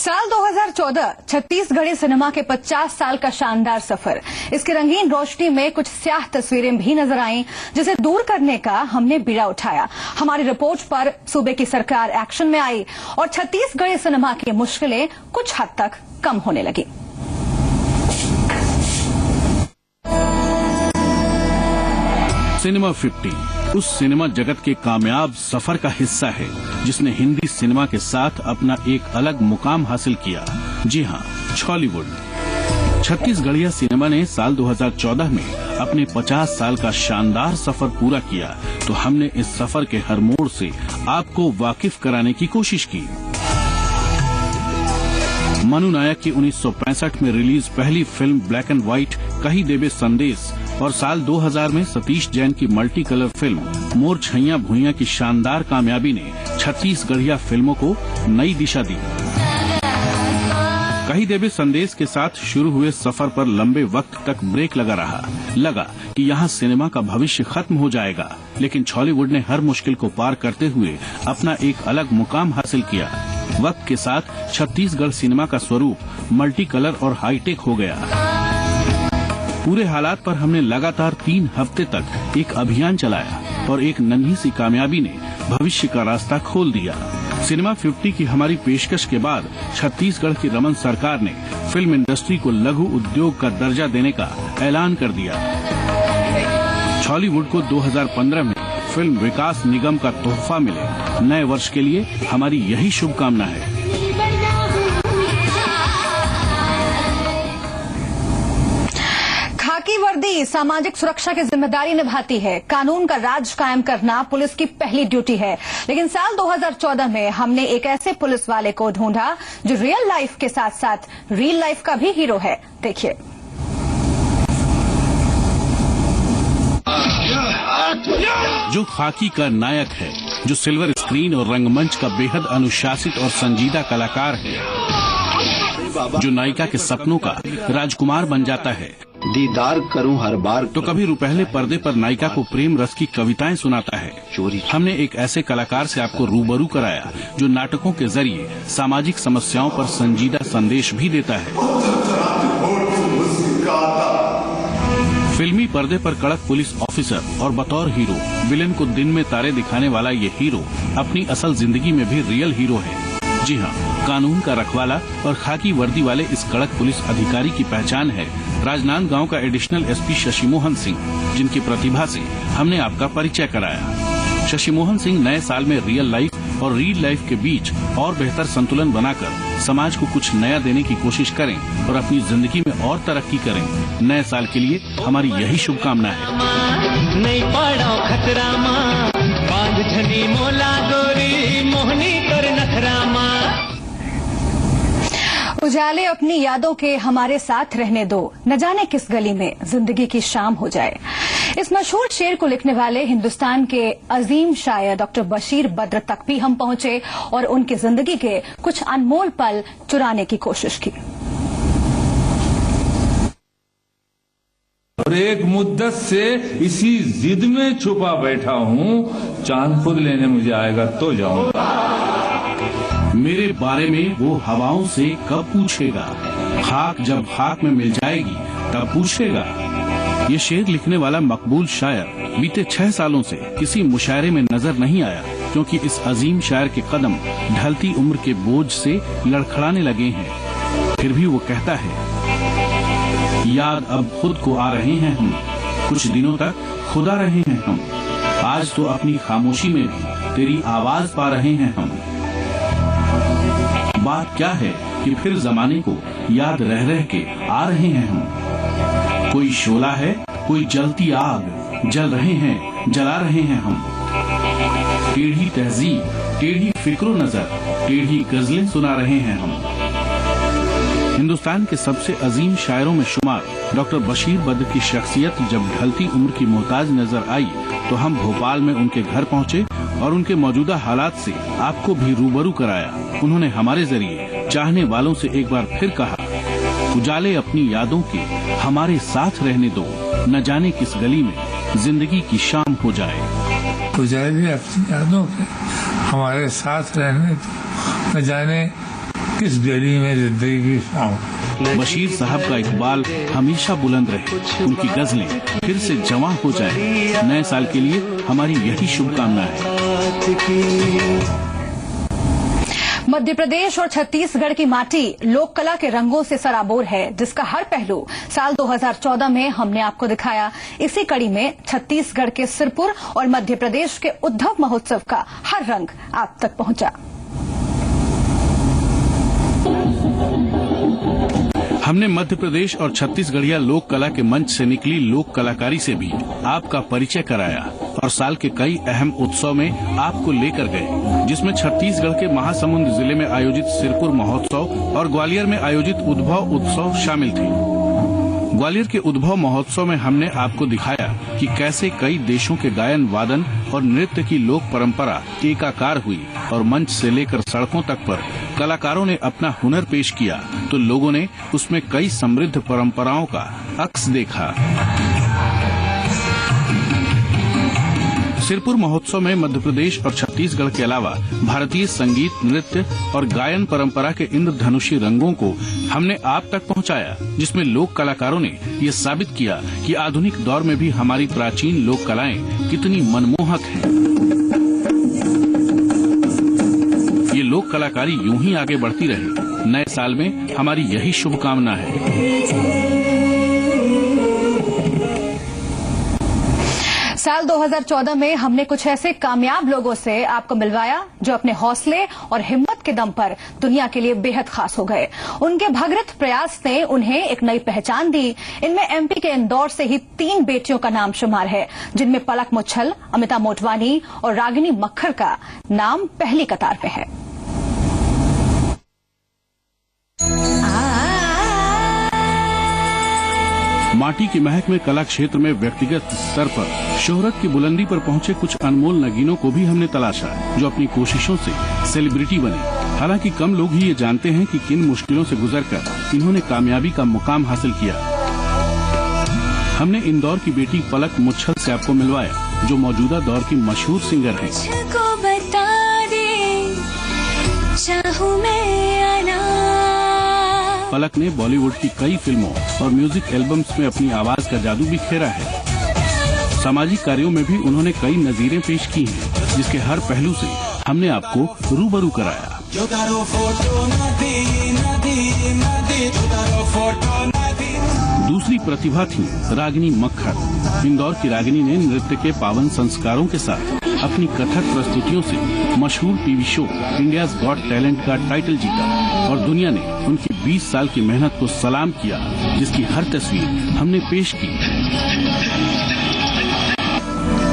साल 2014 छत्तीसगढ़ी सिनेमा के 50 साल का शानदार सफर। इसकी रंगीन रोशनी में कुछ स्याह तस्वीरें भी नजर आईं, जिसे दूर करने का हमने बीड़ा उठाया। हमारी रिपोर्ट पर सूबे की सरकार एक्शन में आई और छत्तीसगढ़ी सिनेमा की मुश्किलें कुछ हद तक कम होने लगी। सिनेमा 50 उस सिनेमा जगत के कामयाब सफर का हिस्सा है जिसने हिंदी सिनेमा के साथ अपना एक अलग मुकाम हासिल किया। जी हां, छॉलीवुड। छत्तीसगढ़िया सिनेमा ने साल 2014 में अपने 50 साल का शानदार सफर पूरा किया, तो हमने इस सफर के हर मोड़ से आपको वाकिफ कराने की कोशिश की। मनु नायक की 1965 में रिलीज पहली फिल्म ब्लैक एंड व्हाइट कही देबे संदेश और साल 2000 में सतीश जैन की मल्टी कलर फिल्म मोर छैया भुइया की शानदार कामयाबी ने छत्तीसगढ़िया फिल्मों को नई दिशा दी। कही देबे संदेश के साथ शुरू हुए सफर पर लंबे वक्त तक ब्रेक लगा कि यहाँ सिनेमा का भविष्य खत्म हो जाएगा, लेकिन छॉलीवुड ने हर मुश्किल को पार करते हुए अपना एक अलग मुकाम हासिल किया। वक्त के साथ छत्तीसगढ़ सिनेमा का स्वरूप मल्टी कलर और हाईटेक हो गया। पूरे हालात पर हमने लगातार 3 हफ्ते तक एक अभियान चलाया और एक नन्ही सी कामयाबी ने भविष्य का रास्ता खोल दिया। सिनेमा 50 की हमारी पेशकश के बाद छत्तीसगढ़ की रमन सरकार ने फिल्म इंडस्ट्री को लघु उद्योग का दर्जा देने का ऐलान कर दिया। छॉलीवुड को 2015 में फिल्म विकास निगम का तोहफा मिले। नए वर्ष के लिए हमारी यही शुभकामना है। खाकी वर्दी सामाजिक सुरक्षा की जिम्मेदारी निभाती है। कानून का राज कायम करना पुलिस की पहली ड्यूटी है। लेकिन साल 2014 में हमने एक ऐसे पुलिस वाले को ढूंढा जो रियल लाइफ के साथ साथ रियल लाइफ का भी हीरो है। देखिए। जो खाकी का नायक है, जो सिल्वर स्क्रीन और रंगमंच का बेहद अनुशासित और संजीदा कलाकार है, जो नायिका के सपनों का राजकुमार बन जाता है, दीदार करूं हर बार, तो कभी रुपहले पर्दे पर नायिका को प्रेम रस की कविताएं सुनाता है। हमने एक ऐसे कलाकार से आपको रूबरू कराया जो नाटकों के जरिए सामाजिक समस्याओं पर संजीदा संदेश भी देता है। फिल्मी पर्दे पर कड़क पुलिस ऑफिसर और बतौर हीरो विलेन को दिन में तारे दिखाने वाला ये हीरो अपनी असल जिंदगी में भी रियल हीरो है। जी हाँ, कानून का रखवाला और खाकी वर्दी वाले इस कड़क पुलिस अधिकारी की पहचान है राजनांदगांव का एडिशनल एसपी शशिमोहन सिंह, जिनकी प्रतिभा से हमने आपका परिचय कराया। शशिमोहन सिंह नए साल में रियल लाइफ और रील लाइफ के बीच और बेहतर संतुलन बनाकर समाज को कुछ नया देने की कोशिश करें और अपनी जिंदगी में और तरक्की करें। नए साल के लिए हमारी यही शुभकामना है। नहीं पड़ो खतरा माँ, बांध झनी मोला गोरी मोहनी कर नखरा माँ। उजाले अपनी यादों के हमारे साथ रहने दो, न जाने किस गली में जिंदगी की शाम हो जाए। इस मशहूर शेर को लिखने वाले हिंदुस्तान के अजीम शायर डॉक्टर बशीर बद्र तक भी हम पहुंचे और उनकी जिंदगी के कुछ अनमोल पल चुराने की कोशिश की। और एक मुद्दत से इसी जिद में छुपा बैठा हूँ, चांद खुद लेने मुझे आएगा तो जाऊंगा। मेरे बारे में वो हवाओं से कब पूछेगा, खाक जब खाक में मिल जाएगी तब पूछेगा। ये शेर लिखने वाला मकबूल शायर बीते 6 सालों से किसी मुशायरे में नजर नहीं आया, क्योंकि इस अजीम शायर के कदम ढलती उम्र के बोझ से लड़खड़ाने लगे हैं। फिर भी वो कहता है, याद अब खुद को आ रहे हैं हम, कुछ दिनों तक खुदा रहे हैं हम, आज तो अपनी खामोशी में भी तेरी आवाज पा रहे हैं हम। बात क्या है कि फिर जमाने को याद रह रह के आ रहे हैं हम। कोई शोला है, कोई जलती आग, जल रहे हैं, जला रहे हैं हम। टेढ़ी तहजीब, टेढ़ी फिक्रो नजर, टेढ़ी गजलें सुना रहे हैं हम। हिंदुस्तान के सबसे अजीम शायरों में शुमार डॉक्टर बशीर बद्र की शख्सियत जब ढलती उम्र की मोहताज नजर आई, तो हम भोपाल में उनके घर पहुंचे और उनके मौजूदा हालात से आपको भी रूबरू कराया। उन्होंने हमारे जरिए चाहने वालों से एक बार फिर कहा, उजाले अपनी यादों के हमारे साथ रहने दो, न जाने किस गली में जिंदगी की शाम हो जाए। उजाले अपनी यादों के हमारे साथ रहने दो, न जाने किस गली में जिंदगी की शाम। बशीर साहब का इकबाल हमेशा बुलंद रहे, उनकी गजलें फिर से जवां हो जाएं। नए साल के लिए हमारी यही शुभकामना है। मध्य प्रदेश और छत्तीसगढ़ की माटी लोक कला के रंगों से सराबोर है, जिसका हर पहलू साल 2014 में हमने आपको दिखाया। इसी कड़ी में छत्तीसगढ़ के सिरपुर और मध्य प्रदेश के उद्धव महोत्सव का हर रंग आप तक पहुंचा। हमने मध्य प्रदेश और छत्तीसगढ़िया लोक कला के मंच से निकली लोक कलाकारी से भी आपका परिचय कराया और साल के कई अहम उत्सव में आपको लेकर गए, जिसमें छत्तीसगढ़ के महासमुंद जिले में आयोजित सिरपुर महोत्सव और ग्वालियर में आयोजित उद्भव उत्सव शामिल थे। ग्वालियर के उद्भव महोत्सव में हमने आपको दिखाया कि कैसे कई देशों के गायन वादन और नृत्य की लोक परंपरा एकाकार हुई और मंच से लेकर सड़कों तक पर कलाकारों ने अपना हुनर पेश किया तो लोगों ने उसमें कई समृद्ध परंपराओं का अक्स देखा। सिरपुर महोत्सव में मध्य प्रदेश और छत्तीसगढ़ के अलावा भारतीय संगीत, नृत्य और गायन परंपरा के इंद्रधनुषी रंगों को हमने आप तक पहुंचाया, जिसमें लोक कलाकारों ने ये साबित किया कि आधुनिक दौर में भी हमारी प्राचीन लोक कलाएं कितनी मनमोहक हैं। ये लोक कलाकारी यूं ही आगे बढ़ती रहे। नए साल में हमारी यही शुभकामना है। साल 2014 में हमने कुछ ऐसे कामयाब लोगों से आपको मिलवाया जो अपने हौसले और हिम्मत के दम पर दुनिया के लिए बेहद खास हो गए। उनके भगीरथ प्रयास ने उन्हें एक नई पहचान दी। इनमें एमपी के इंदौर से ही 3 बेटियों का नाम शुमार है, जिनमें पलक मुच्छल, अमिता मोटवानी और रागिनी मक्खर का नाम पहली कतार पे है। माटी की महक में कला क्षेत्र में व्यक्तिगत स्तर पर शोहरत की बुलंदी पर पहुंचे कुछ अनमोल नगीनों को भी हमने तलाशा, जो अपनी कोशिशों से सेलिब्रिटी बने। हालांकि कम लोग ही ये जानते हैं कि किन मुश्किलों से गुजरकर इन्होंने कामयाबी का मुकाम हासिल किया। हमने इंदौर की बेटी पलक मुच्छल से आपको मिलवाया, जो मौजूदा दौर की मशहूर सिंगर हैं। पलक ने बॉलीवुड की कई फिल्मों और म्यूजिक एल्बम्स में अपनी आवाज का जादू बिखेरा है। सामाजिक कार्यों में भी उन्होंने कई नजीरें पेश की हैं, जिसके हर पहलू से हमने आपको रूबरू कराया। दूसरी प्रतिभा थी रागिनी मक्खर। इंदौर की रागिनी ने नृत्य के पावन संस्कारों के साथ अपनी कथक प्रस्तुतियों से मशहूर TV show India's got talent का टाइटल जीता और दुनिया ने उनकी 20 साल की मेहनत को सलाम किया, जिसकी हर तस्वीर हमने पेश की।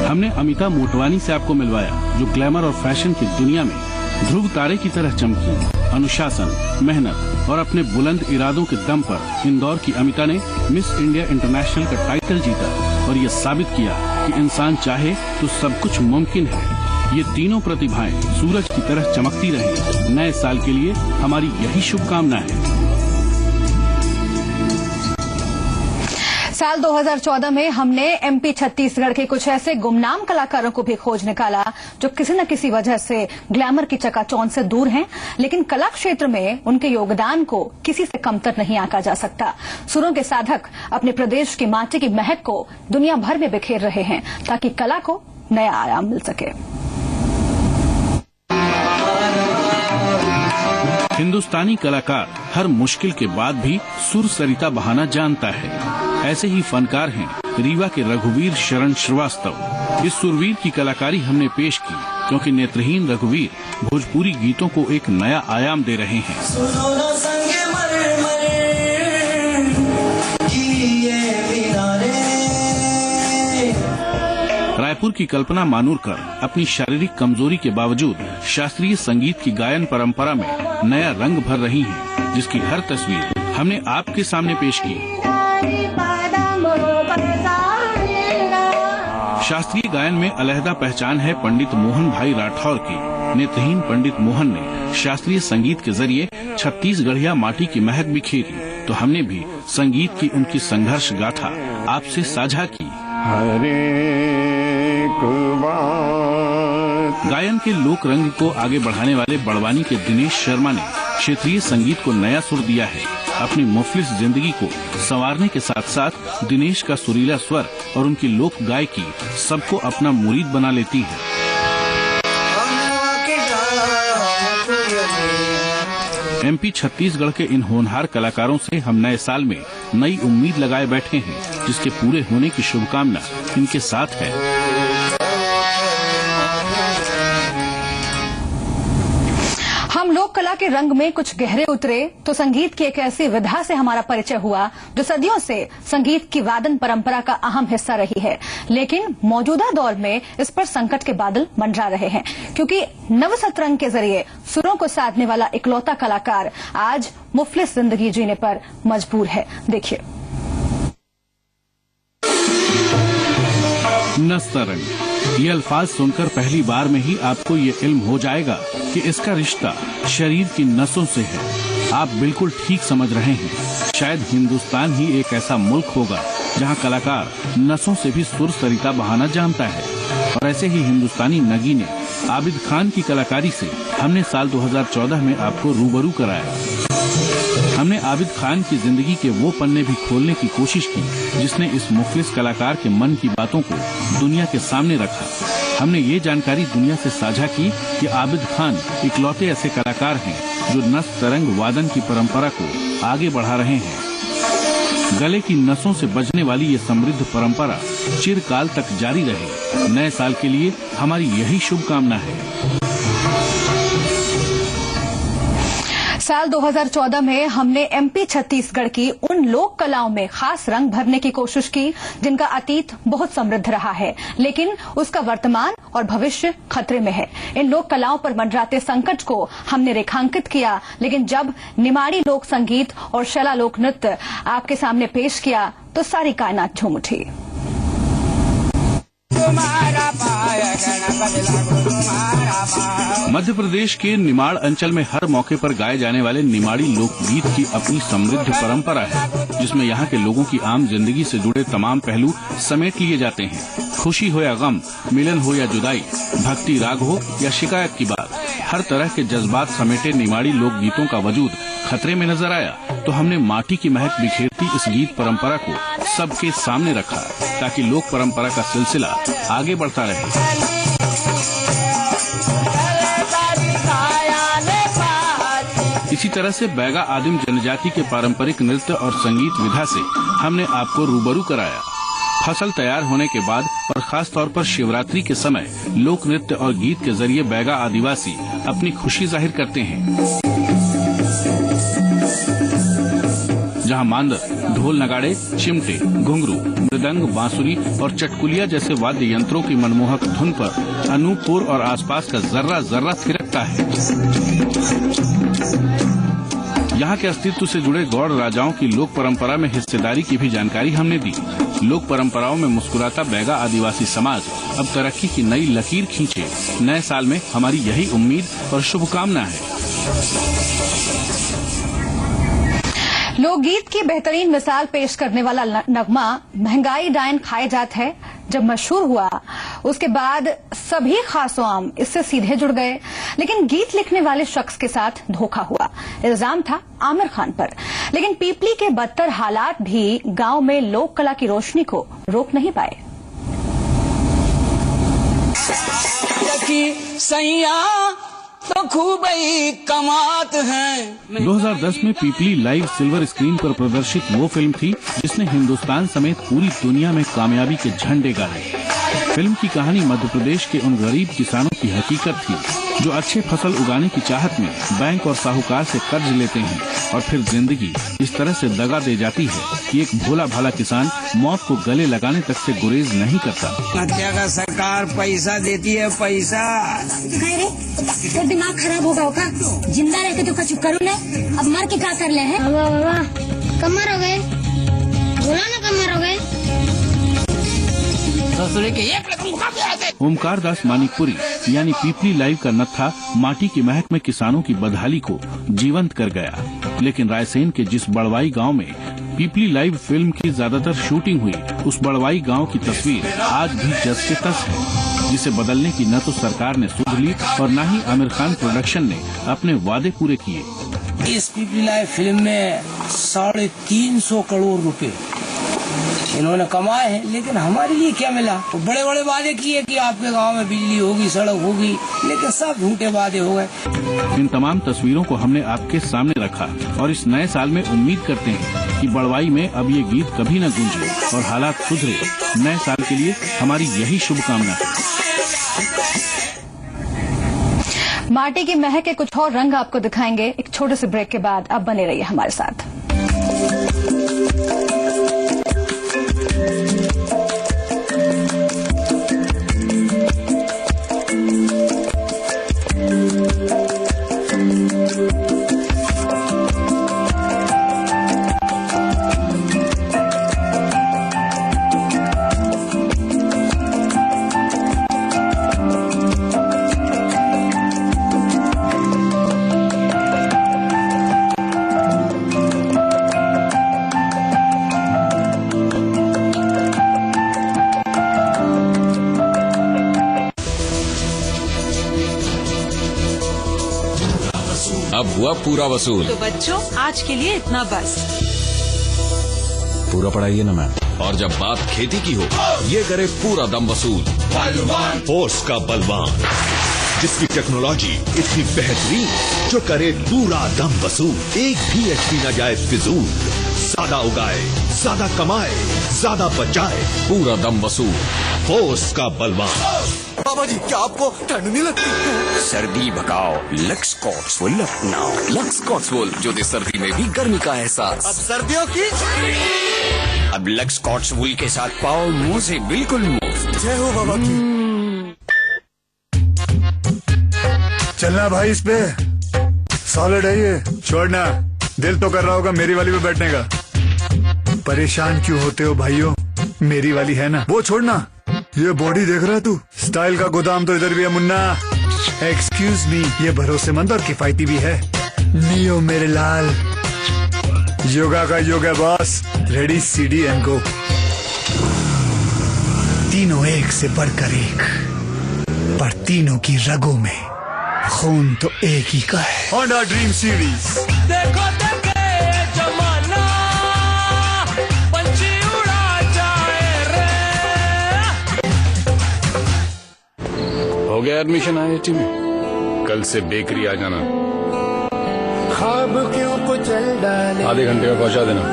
हमने अमिता मोटवानी से आपको मिलवाया, जो ग्लैमर और फैशन की दुनिया में ध्रुव तारे की तरह चमकी। अनुशासन, मेहनत और अपने बुलंद इरादों के दम पर इंदौर की अमिता ने मिस इंडिया इंटरनेशनल का टाइटल जीता और ये साबित किया कि इंसान चाहे तो सब कुछ मुमकिन है। ये तीनों प्रतिभाएं सूरज की तरह चमकती रहें। नए साल के लिए हमारी यही शुभकामना है। साल 2014 में हमने एमपी छत्तीसगढ़ के कुछ ऐसे गुमनाम कलाकारों को भी खोज निकाला, जो किसी न किसी वजह से ग्लैमर की चकाचौंध से दूर हैं, लेकिन कला क्षेत्र में उनके योगदान को किसी से कमतर नहीं आंका जा सकता। सुरों के साधक अपने प्रदेश की माटी की महक को दुनिया भर में बिखेर रहे हैं, ताकि कला को नया आयाम मिल सके। हिंदुस्तानी कलाकार हर मुश्किल के बाद भी सुर सरिता बहाना जानता है। ऐसे ही फनकार हैं रीवा के रघुवीर शरण श्रीवास्तव। इस सुरवीर की कलाकारी हमने पेश की, क्योंकि नेत्रहीन रघुवीर भोजपुरी गीतों को एक नया आयाम दे रहे हैं। रायपुर की कल्पना मानूरकर अपनी शारीरिक कमजोरी के बावजूद शास्त्रीय संगीत की गायन परंपरा में नया रंग भर रही हैं, जिसकी हर तस्वीर हमने आपके सामने पेश की। शास्त्रीय गायन में अलहदा पहचान है पंडित मोहन भाई राठौर की। नेत्रहीन पंडित मोहन ने शास्त्रीय संगीत के जरिए छत्तीसगढ़िया माटी की महक बिखेरी, तो हमने भी संगीत की उनकी संघर्ष गाथा आपसे साझा की। गायन के लोक रंग को आगे बढ़ाने वाले बड़वानी के दिनेश शर्मा ने क्षेत्रीय संगीत को नया सुर दिया है। अपनी मुफलिस जिंदगी को संवारने के साथ साथ दिनेश का सुरीला स्वर और उनकी लोक गायकी सबको अपना मुरीद बना लेती है। एमपी छत्तीसगढ़ के इन होनहार कलाकारों से हम नए साल में नई उम्मीद लगाए बैठे हैं, जिसके पूरे होने की शुभकामना इनके साथ है। हम लोक कला के रंग में कुछ गहरे उतरे तो संगीत की एक ऐसी विधा से हमारा परिचय हुआ जो सदियों से संगीत की वादन परंपरा का अहम हिस्सा रही है। लेकिन मौजूदा दौर में इस पर संकट के बादल मंडरा रहे हैं, क्योंकि नवसतरंग के जरिए सुरों को साधने वाला इकलौता कलाकार आज मुफलिस जिंदगी जीने पर मजबूर है। देखिए। नस्तरंग, ये अल्फाज सुनकर पहली बार में ही आपको ये इल्म हो जाएगा कि इसका रिश्ता शरीर की नसों से है। आप बिल्कुल ठीक समझ रहे हैं। शायद हिंदुस्तान ही एक ऐसा मुल्क होगा जहां कलाकार नसों से भी सुर सरिता बहाना जानता है। और ऐसे ही हिंदुस्तानी नगीने आबिद खान की कलाकारी से हमने साल 2014 में आपको रूबरू कराया। हमने आबिद खान की जिंदगी के वो पन्ने भी खोलने की कोशिश की जिसने इस मुफलिस कलाकार के मन की बातों को दुनिया के सामने रखा। हमने ये जानकारी दुनिया से साझा की कि आबिद खान इकलौते ऐसे कलाकार हैं जो नस्तरंग वादन की परंपरा को आगे बढ़ा रहे हैं। गले की नसों से बजने वाली ये समृद्ध परंपरा चिरकाल तक जारी रहे। नए साल के लिए हमारी यही शुभकामना है। साल 2014 में हमने एमपी छत्तीसगढ़ की उन लोक कलाओं में खास रंग भरने की कोशिश की जिनका अतीत बहुत समृद्ध रहा है, लेकिन उसका वर्तमान और भविष्य खतरे में है। इन लोक कलाओं पर मंडराते संकट को हमने रेखांकित किया, लेकिन जब निमाड़ी लोक संगीत और शैला लोक नृत्य आपके सामने पेश किया तो सारी कायनात झूम उठी। मध्य प्रदेश के निमाड़ अंचल में हर मौके पर गाए जाने वाले निमाड़ी लोकगीत की अपनी समृद्ध परंपरा है, जिसमें यहाँ के लोगों की आम जिंदगी से जुड़े तमाम पहलू समेट लिए जाते हैं। खुशी हो या गम, मिलन हो या जुदाई, भक्ति राग हो या शिकायत की बात, हर तरह के जज्बात समेटे निमाड़ी लोकगीतों का वजूद खतरे में नजर आया तो हमने माटी की महक बिखेरती इस गीत परंपरा को सबके सामने रखा ताकि लोक परंपरा का सिलसिला आगे बढ़ता रहे। इसी तरह से बैगा आदिम जनजाति के पारंपरिक नृत्य और संगीत विधा से हमने आपको रूबरू कराया। फसल तैयार होने के बाद और खास तौर पर शिवरात्रि के समय लोक नृत्य और गीत के जरिए बैगा आदिवासी अपनी खुशी जाहिर करते हैं, जहां मांदर, ढोल नगाड़े, चिमटे, घुंघरू, मृदंग, बांसुरी और चटकुलिया जैसे वाद्य यंत्रों की मनमोहक धुन पर अनूपपुर और आसपास का जर्रा जर्रा थिरकता है। यहाँ के अस्तित्व से जुड़े गौड़ राजाओं की लोक परंपरा में हिस्सेदारी की भी जानकारी हमने दी। लोक परंपराओं में मुस्कुराता बैगा आदिवासी समाज अब तरक्की की नई लकीर खींचे। नए साल में हमारी यही उम्मीद और शुभकामना है। लोकगीत की बेहतरीन मिसाल पेश करने वाला नगमा महंगाई डायन खाए जात है जब मशहूर हुआ, उसके बाद सभी खासोआम इससे सीधे जुड़ गए, लेकिन गीत लिखने वाले शख्स के साथ धोखा हुआ। इल्जाम था आमिर खान पर, लेकिन पीपली के बदतर हालात भी गांव में लोक कला की रोशनी को रोक नहीं पाए। तो खूब ही कमात हैं। 2010 में पीपली लाइव सिल्वर स्क्रीन पर प्रदर्शित वो फिल्म थी जिसने हिंदुस्तान समेत पूरी दुनिया में कामयाबी के झंडे गाड़े। फिल्म की कहानी मध्य प्रदेश के उन गरीब किसानों की हकीकत थी जो अच्छे फसल उगाने की चाहत में बैंक और साहूकार से कर्ज लेते हैं और फिर जिंदगी इस तरह से दगा दे जाती है कि एक भोला भाला किसान मौत को गले लगाने तक से गुरेज नहीं करता। हत्या का सरकार पैसा देती है, पैसा। तो दिमाग खराब होगा का? जिंदा रह के तो कुछ करो ना, अब मर के क्या कर ले है? कमर हो गए, बोला ना कमर हो गए। ओमकार दास मानिकपुरी यानी पीपली लाइव का नत्था माटी की महक में किसानों की बदहाली को जीवंत कर गया। लेकिन रायसेन के जिस बड़वाई गांव में पीपली लाइव फिल्म की ज्यादातर शूटिंग हुई, उस बड़वाई गांव की तस्वीर आज भी जस के तस है, जिसे बदलने की न तो सरकार ने सुध ली और न ही आमिर खान प्रोडक्शन ने अपने वादे पूरे किए। इस पीपली लाइव फिल्म में 350 करोड़ रुपए इन्होंने कमाए हैं, लेकिन हमारे लिए क्या मिला? तो बड़े बड़े वादे किए कि आपके गांव में बिजली होगी, सड़क होगी, लेकिन सब झूठे वादे हो गए। इन तमाम तस्वीरों को हमने आपके सामने रखा और इस नए साल में उम्मीद करते हैं कि बड़वाई में अब ये गीत कभी न गूंजे और हालात सुधरे। नए साल के लिए हमारी यही शुभकामना है। माटी की महक के कुछ और रंग आपको दिखाएंगे एक छोटे से ब्रेक के बाद। अब बने रहिए हमारे साथ। अब हुआ पूरा वसूल। तो बच्चों आज के लिए इतना बस। पूरा पढ़ाइए ना मैम। और जब बात खेती की हो, ये करे पूरा दम वसूल। फोर्स का बलवान, जिसकी टेक्नोलॉजी इतनी बेहतरीन, जो करे पूरा दम वसूल। एक भी एचपी न जाए फिजूल। ज्यादा उगाए, ज्यादा कमाए, ज्यादा बचाए। पूरा दम वसूल। फोर्स का बलवान। बाबा जी, क्या आपको ठंड नहीं लगती? सर्दी भगाओ, लक्स कॉट्सवुल अपनाओ। लक्स कॉट्सवुल, जो दे सर्दी में भी गर्मी का एहसास। अब सर्दियों की, अब लक्स कॉट्सवुल के साथ पाओ मुंह से बिल्कुल मुफ्त। जय हो बाबा की। चलना भाई इस पे, सॉलिड है ये, छोड़ना। दिल तो कर रहा होगा मेरी वाली पे बैठने का। परेशान क्यों होते हो भाइयों, मेरी वाली है ना, वो छोड़ना। ये बॉडी देख रहा है तू, स्टाइल का गोदाम तो इधर भी है मुन्ना। एक्सक्यूज मी, ये भरोसेमंद और किफायती भी है। नियो मेरे लाल, योगा का योग है boss. Ready CD and go. तीनों एक से बढ़कर एक, पर तीनों की रगों में खून तो एक ही का है। Honda dream series. देखो देखे जमाना, पंछी उड़ा जाए रे। हो गया एडमिशन आईआईटी में? कल से बेकरी आ जाना। ख्वाब क्यों कुचल डाले, आधे घंटे में पहुंचा देना।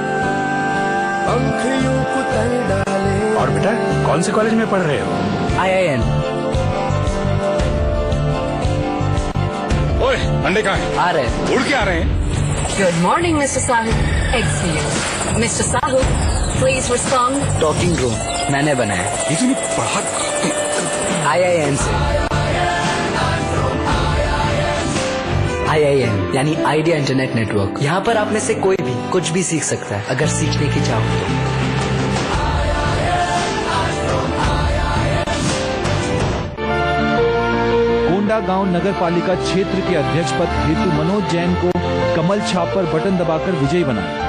पंख यूं कुतर डाले। और बेटा कौन से कॉलेज में पढ़ रहे हो? IIN। ओए अंडे कहाँ हैं? आ रहे, उड़ के आ रहे हैं। Good morning, Mr. Sahu. Excellent. Mr. Sahu, please respond. Talking room मैंने बनाया। ये तूने पढ़ा? IIN से। IIN यानी आइडिया इंटरनेट नेटवर्क। यहाँ पर आप में से कोई भी कुछ भी सीख सकता है, अगर सीखने की चाहो तो। गांव नगर पालिका क्षेत्र के अध्यक्ष पद हेतु मनोज जैन को कमल छाप पर बटन दबाकर विजयी बनाया।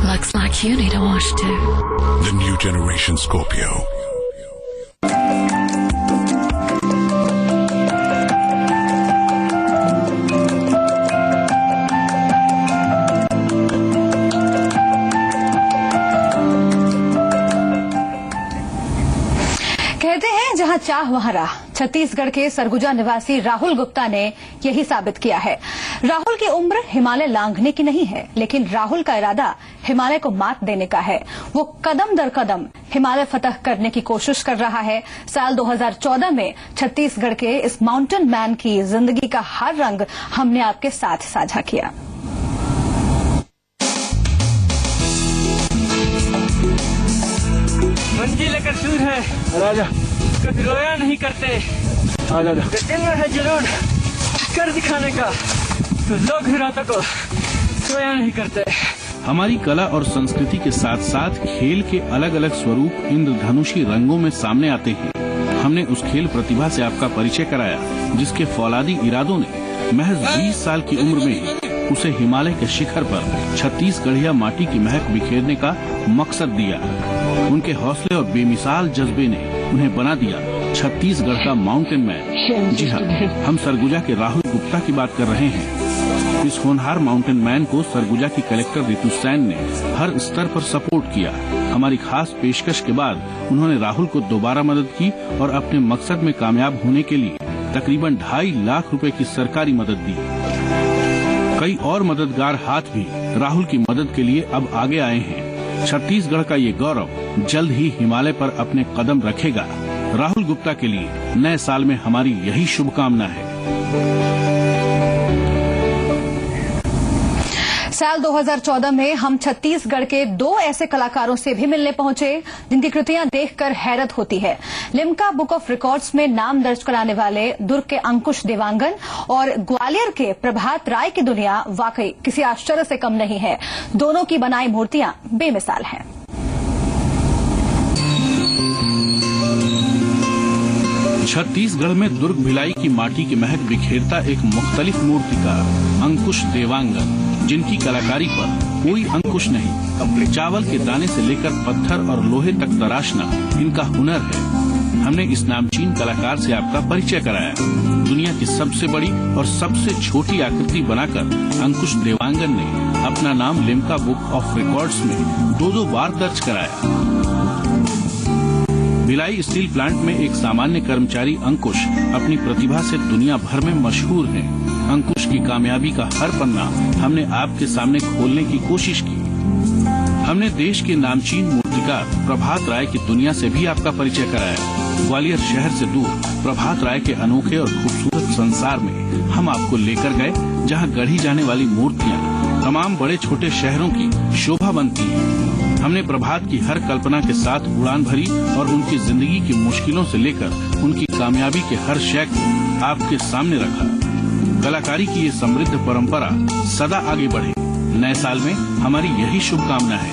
Looks like you need a wash too. The new generation Scorpio. कहते हैं जहां चाह वहां राह। छत्तीसगढ़ के सरगुजा निवासी राहुल गुप्ता ने यही साबित किया है। राहुल की उम्र हिमालय लांघने की नहीं है, लेकिन राहुल का इरादा हिमालय को मात देने का है। वो कदम दर कदम हिमालय फतह करने की कोशिश कर रहा है। साल 2014 में छत्तीसगढ़ के इस माउंटेन मैन की जिंदगी का हर रंग हमने आपके साथ साझा किया। कसूर है राजा कभी रोया नहीं करते, आजा दिल में है जुनून कर दिखाने का, तो लोग भी रातों को सोया नहीं करते। हमारी कला और संस्कृति के साथ साथ खेल के अलग अलग स्वरूप इंद्रधनुषी रंगों में सामने आते हैं। हमने उस खेल प्रतिभा से आपका परिचय कराया जिसके फौलादी इरादों ने महज 20 साल की उम्र में उसे हिमालय के शिखर पर छत्तीसगढ़िया माटी की महक बिखेरने का मकसद दिया। उनके हौसले और बेमिसाल जज्बे ने उन्हें बना दिया छत्तीसगढ़ का माउंटेन मैन। जी हाँ, हम सरगुजा के राहुल गुप्ता की बात कर रहे हैं। इस होनहार माउंटेन मैन को सरगुजा की कलेक्टर रितु सैन ने हर स्तर पर सपोर्ट किया। हमारी खास पेशकश के बाद उन्होंने राहुल को दोबारा मदद की और अपने मकसद में कामयाब होने के लिए तकरीबन 2.5 लाख रुपए की सरकारी मदद दी। कई और मददगार हाथ भी राहुल की मदद के लिए अब आगे आए हैं। छत्तीसगढ़ का ये गौरव जल्द ही हिमालय पर अपने कदम रखेगा। राहुल गुप्ता के लिए नए साल में हमारी यही शुभकामना है। साल 2014 में हम छत्तीसगढ़ के 2 ऐसे कलाकारों से भी मिलने पहुंचे जिनकी कृतियां देखकर हैरत होती है। लिम्का बुक ऑफ रिकॉर्ड्स में नाम दर्ज कराने वाले दुर्ग के अंकुश देवांगन और ग्वालियर के प्रभात राय की दुनिया वाकई किसी आश्चर्य से कम नहीं है। दोनों की बनाई मूर्तियां बेमिसाल हैं। छत्तीसगढ़ में दुर्ग भिलाई की माटी की महक बिखेरता एक मुख्तलिफ मूर्तिकार अंकुश देवांगन, जिनकी कलाकारी पर कोई अंकुश नहीं। चावल के दाने से लेकर पत्थर और लोहे तक तराशना इनका हुनर है। हमने इस नामचीन कलाकार से आपका परिचय कराया। दुनिया की सबसे बड़ी और सबसे छोटी आकृति बनाकर अंकुश देवांगन ने अपना नाम लिम्का बुक ऑफ रिकॉर्ड्स में 2 बार दर्ज कराया। भिलाई स्टील प्लांट में एक सामान्य कर्मचारी अंकुश अपनी प्रतिभा से दुनिया भर में मशहूर हैं। अंकुश की कामयाबी का हर पन्ना हमने आपके सामने खोलने की कोशिश की। हमने देश के नामचीन मूर्तिकार प्रभात राय की दुनिया से भी आपका परिचय कराया। ग्वालियर शहर से दूर प्रभात राय के अनोखे और खूबसूरत संसार में हम आपको लेकर गए, जहां गढ़ी जाने वाली मूर्तियां तमाम बड़े छोटे शहरों की शोभा बनती हैं। हमने प्रभात की हर कल्पना के साथ उड़ान भरी और उनकी जिंदगी की मुश्किलों से लेकर उनकी कामयाबी के हर शय को आपके सामने रखा। कलाकारी की ये समृद्ध परंपरा सदा आगे बढ़े। नए साल में हमारी यही शुभकामना है।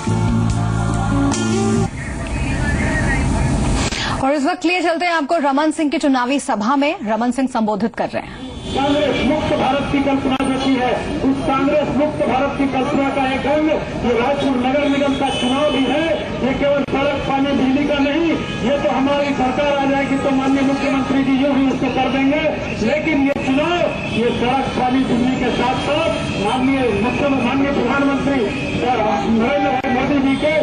और इस वक्त लिए चलते हैं आपको रमन सिंह की चुनावी सभा में। रमन सिंह संबोधित कर रहे हैं। कांग्रेस मुक्त भारत की कल्पना जो की है, उस कांग्रेस मुक्त भारत की कल्पना का एक अंग ये रायपुर नगर निगम का चुनाव भी है। ये केवल सड़क पानी बिजली का नहीं, ये तो हमारी सरकार आ जाएगी तो माननीय मुख्यमंत्री जी यूं ही उसको कर देंगे। लेकिन ये चुनाव ये सड़क पानी बिजली के साथ साथ माननीय प्रधानमंत्री नरेंद्र भाई मोदी जी के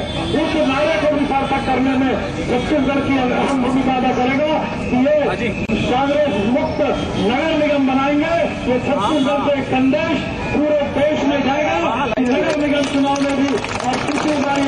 उस नारे को भी सार्थक करने में छत्तीसगढ़ की अहम भूमिका अदा करेगा कि ये कांग्रेस मुक्त नगर निगम बनाएंगे। ये छत्तीसगढ़ से एक संदेश पूरे देश में जाएगा। नगर निगम चुनाव में भी और पिछली बार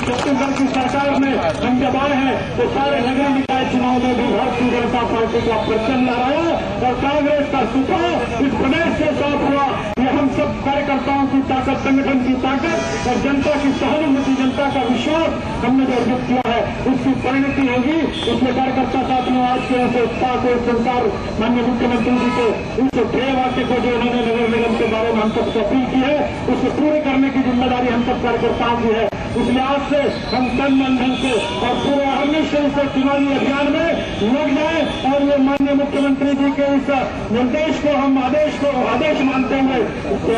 छत्तीसगढ़ की सरकार में हम जब आए हैं तो सारे नगर निकाय चुनाव में भी भारतीय जनता पार्टी का प्रचंड लहराया और कांग्रेस का सुखाव इस प्रदेश से साफ हुआ। ये हम सब कार्यकर्ताओं की ताकत, संगठन की ताकत और जनता की सहानुभूति, जनता का विश्वास हमने जो अर्जित किया है उसकी परिणति होगी। इसलिए कार्यकर्ता साथियों आज के ऐसे उत्साह को सरकार माननीय मुख्यमंत्री जी को उस ध्येय वाक्य को जो उन्होंने नगर निगम के बारे में हम सबसे अपील की है उसको पूरे करने की जिम्मेदारी हम सब कार्यकर्ताओं की है। इसलिए आज से हम तन मन धन से और पूरे अनिश्चय से चुनावी अभियान में लग जाए और ये माननीय मुख्यमंत्री जी के इस निर्देश को हम आदेश मानते हुए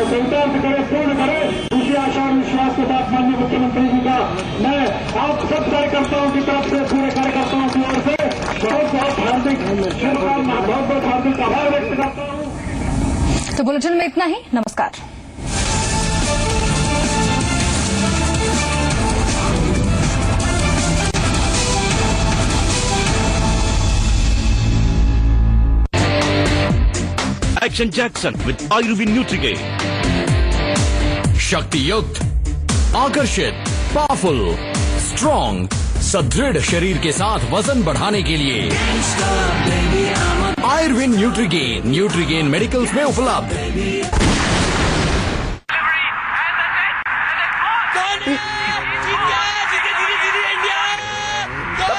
संकल्प करें, पूर्ण करें। इसी आशा और विश्वास के साथ माननीय मुख्यमंत्री जी का मैं आप सब कार्यकर्ताओं की तरफ से पूरे कार्यकर्ताओं की ओर से बहुत हार्दिक शुभकामना, बहुत हार्दिक आभार व्यक्त करता हूँ। तो बुलेटिन में इतना ही। नमस्कार। Action Jackson with Ayurved Nutrigain. शक्ति युक्त, आकर्षित, पावरफुल, स्ट्रॉन्ग, सुदृढ़ शरीर के साथ वजन बढ़ाने के लिए आयुर्वेद न्यूट्रीगेन मेडिकल्स में उपलब्ध।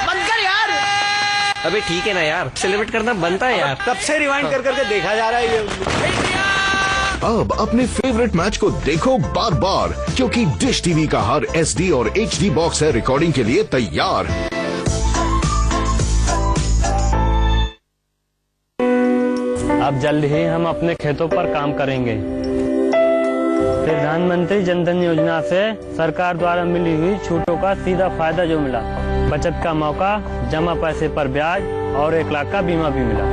बंद कर अबे ठीक है ना यार, सेलिब्रेट करना बनता है यार। कब से रिवाइंड कर करके देखा जा रहा है ये। अब अपने फेवरेट मैच को देखो बार बार, क्योंकि डिश टीवी का हर SD और HD बॉक्स है रिकॉर्डिंग के लिए तैयार। अब जल्द ही हम अपने खेतों पर काम करेंगे। प्रधानमंत्री जनधन योजना से सरकार द्वारा मिली हुई छूटों का सीधा फायदा जो मिला, बचत का मौका, जमा पैसे पर ब्याज और 1 लाख का बीमा भी मिला।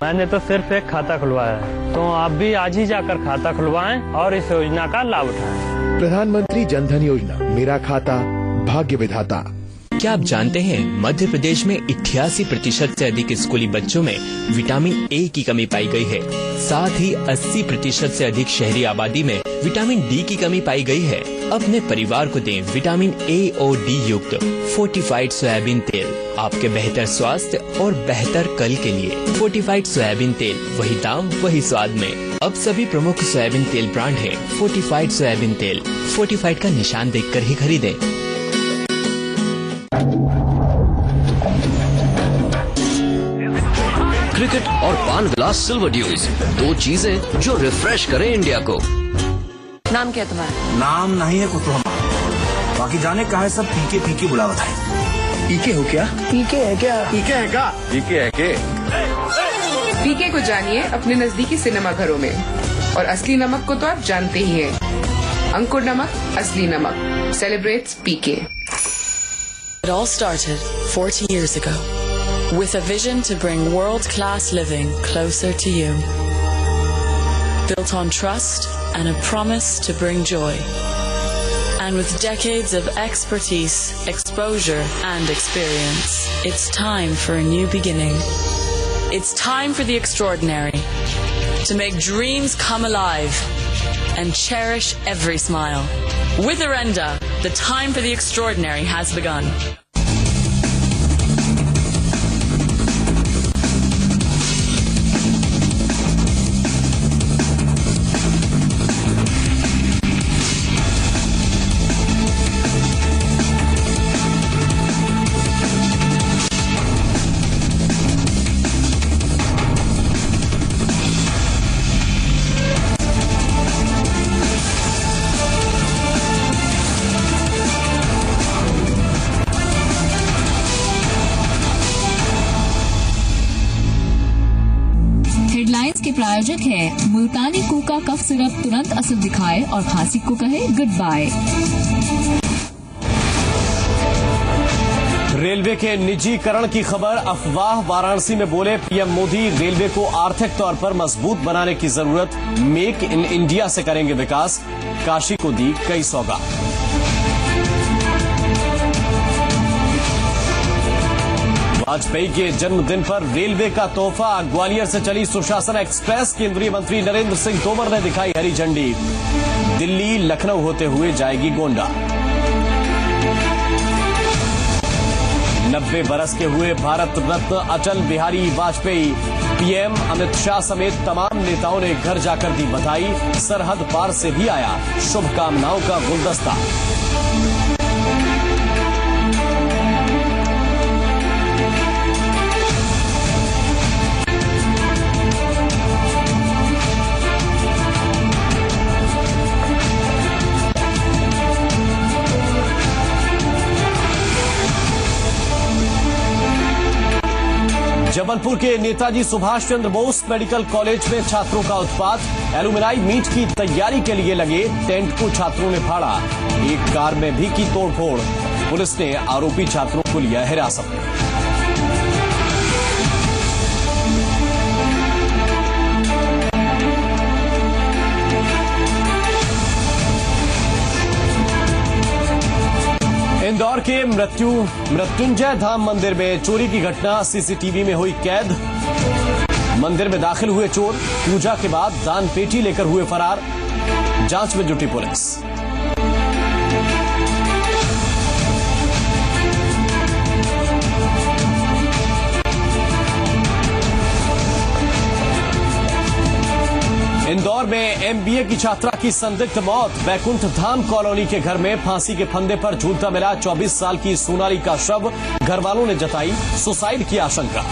मैंने तो सिर्फ एक खाता खुलवाया है, तो आप भी आज ही जाकर खाता खुलवाएं और इस योजना का लाभ उठाएं। प्रधानमंत्री जनधन योजना, मेरा खाता भाग्य विधाता। क्या आप जानते हैं मध्य प्रदेश में 88% से अधिक स्कूली बच्चों में विटामिन ए की कमी पाई गई है। साथ ही 80% से अधिक शहरी आबादी में विटामिन डी की कमी पाई गई है। अपने परिवार को दें विटामिन ए और डी युक्त फोर्टिफाइड सोयाबीन तेल, आपके बेहतर स्वास्थ्य और बेहतर कल के लिए। फोर्टिफाइड सोयाबीन तेल, वही दाम वही स्वाद में। अब सभी प्रमुख सोयाबीन तेल ब्रांड है फोर्टिफाइड सोयाबीन तेल। फोर्टिफाइड का निशान देखकर ही खरीदें। क्रिकेट और पान विलास सिल्वर ड्यूज, 2 चीजें जो रिफ्रेश करें इंडिया को। नाम क्या तुम्हारा? नाम नहीं है कुतुब, बाकी जाने कहा है सब पीके पीके बुलावत है। पीके हो क्या? पीके है क्या? पीके है क्या? पीके है के? पीके को जानिए अपने नजदीकी सिनेमा घरों में। और असली नमक को तो आप जानते ही हैं, अंकुर नमक, असली नमक, celebrates PK. It all started 40 years ago with a vision to bring world-class living closer to you. Built on trust and a promise to bring joy. And with decades of expertise, exposure, and experience, it's time for a new beginning. It's time for the extraordinary, to make dreams come alive and cherish every smile. With Arenda, the time for the extraordinary has begun. Headlines के प्रायोजक है मुल्तानी कूका cough syrup, तुरंत असर दिखाए और खांसी को कहे गुड बाय। रेलवे के निजीकरण की खबर, अफवाह। वाराणसी में बोले पीएम मोदी, रेलवे को आर्थिक तौर पर मजबूत बनाने की जरूरत, मेक इन इंडिया से करेंगे विकास। काशी को दी कई सौगात। वाजपेयी के जन्मदिन पर रेलवे का तोहफा, ग्वालियर से चली सुशासन एक्सप्रेस। केंद्रीय मंत्री नरेंद्र सिंह तोमर ने दिखाई हरी झंडी। दिल्ली लखनऊ होते हुए जाएगी गोंडा। 90 बरस के हुए भारत रत्न अटल बिहारी वाजपेयी। पीएम अमित शाह समेत तमाम नेताओं ने घर जाकर दी बधाई। सरहद पार से भी आया शुभकामनाओं का गुलदस्ता। जबलपुर के नेताजी सुभाष चंद्र बोस मेडिकल कॉलेज में छात्रों का उत्पात। एलुमनाई मीट की तैयारी के लिए लगे टेंट को छात्रों ने फाड़ा। एक कार में भी की तोड़फोड़। पुलिस ने आरोपी छात्रों को लिया हिरासत में। इंदौर के मृत्युंजय धाम मंदिर में चोरी की घटना सीसीटीवी में हुई कैद। मंदिर में दाखिल हुए चोर, पूजा के बाद दान पेटी लेकर हुए फरार। जांच में जुटी पुलिस। इंदौर में एमबीए की छात्रा की संदिग्ध मौत। बैकुंठ धाम कॉलोनी के घर में फांसी के फंदे पर झूलता मिला 24 साल की सोनाली का शव। घर वालों ने जताई सुसाइड की आशंका।